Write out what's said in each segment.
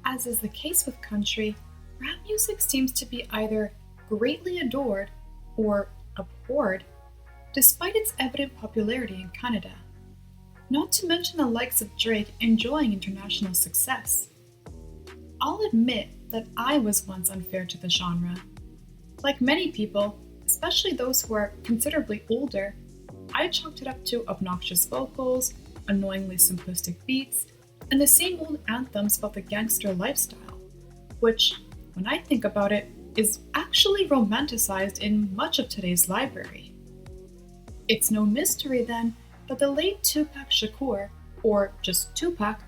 As is the case with country, rap music seems to be either greatly adored or abhorred, despite its evident popularity in Canada. Not to mention the likes of Drake enjoying international success. I'll admit that I was once unfair to the genre. Like many people, especially those who are considerably older, I chalked it up to obnoxious vocals, annoyingly simplistic beats, and the same old anthems about the gangster lifestyle, which, when I think about it, is actually romanticized in much of today's library. It's no mystery then that the late Tupac Shakur, or just Tupac,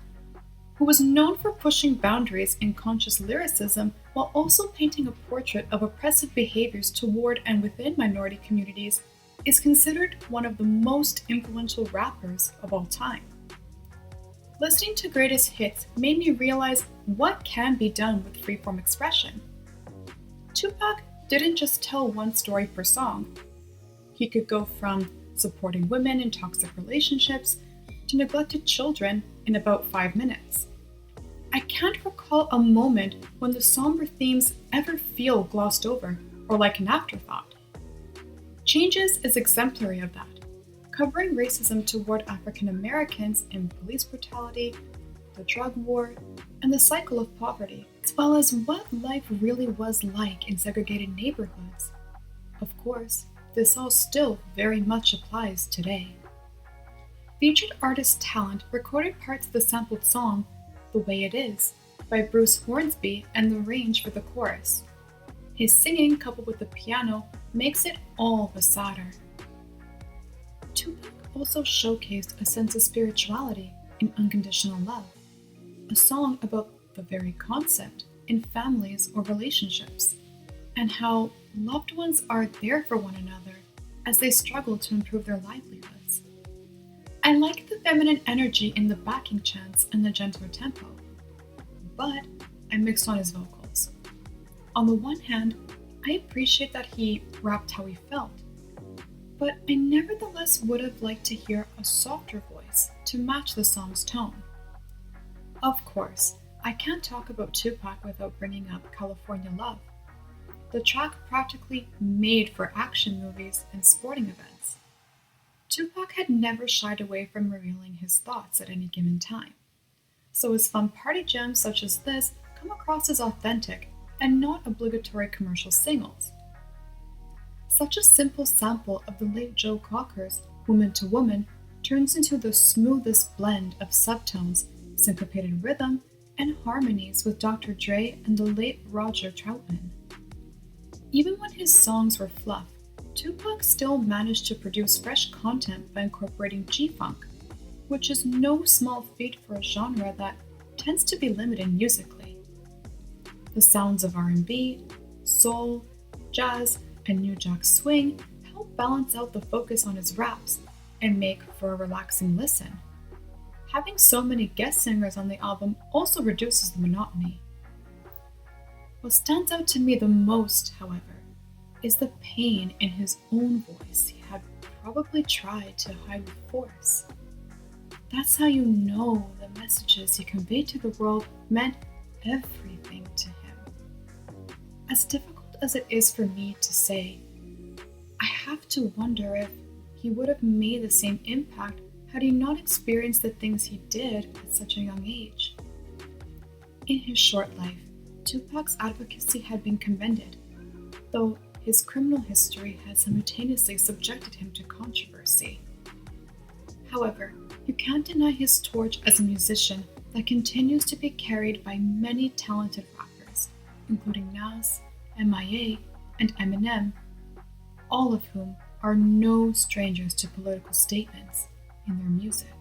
who was known for pushing boundaries in conscious lyricism while also painting a portrait of oppressive behaviors toward and within minority communities, is considered one of the most influential rappers of all time. Listening to greatest hits made me realize what can be done with freeform expression. Tupac didn't just tell one story per song. He could go from supporting women in toxic relationships to neglected children in about 5 minutes. I can't recall a moment when the somber themes ever feel glossed over or like an afterthought. Changes is exemplary of that, covering racism toward African Americans in police brutality, the drug war, and the cycle of poverty, as well as what life really was like in segregated neighborhoods. Of course, this all still very much applies today. Featured artist Talent recorded parts of the sampled song The Way It Is by Bruce Hornsby and the range for the chorus. His singing, coupled with the piano, makes it all the sadder. Tupac also showcased a sense of spirituality in Unconditional Love, a song about the very concept in families or relationships, and how loved ones are there for one another as they struggle to improve their livelihoods. I like the feminine energy in the backing chants and the gentler tempo, but I'm mixed on his vocals. On the one hand, I appreciate that he rapped how he felt, but I nevertheless would have liked to hear a softer voice to match the song's tone. Of course, I can't talk about Tupac without bringing up California Love, the track practically made for action movies and sporting events. Tupac had never shied away from revealing his thoughts at any given time, so his fun party jams such as this come across as authentic and not obligatory commercial singles. Such a simple sample of the late Joe Cocker's Woman to Woman turns into the smoothest blend of subtones, syncopated rhythm, and harmonies with Dr. Dre and the late Roger Troutman. Even when his songs were fluff, Tupac still managed to produce fresh content by incorporating G-Funk, which is no small feat for a genre that tends to be limited musically. The sounds of R&B, soul, jazz, and New Jack Swing help balance out the focus on his raps and make for a relaxing listen. Having so many guest singers on the album also reduces the monotony. What stands out to me the most, however, is the pain in his own voice he had probably tried to hide with force. That's how you know the messages he conveyed to the world meant everything to him. As difficult as it is for me to say, I have to wonder if he would have made the same impact had he not experienced the things he did at such a young age. In his short life, Tupac's advocacy had been commended, though his criminal history had simultaneously subjected him to controversy. However, you can't deny his torch as a musician that continues to be carried by many talented rappers, including Nas, MIA, and Eminem, all of whom are no strangers to political statements in their music.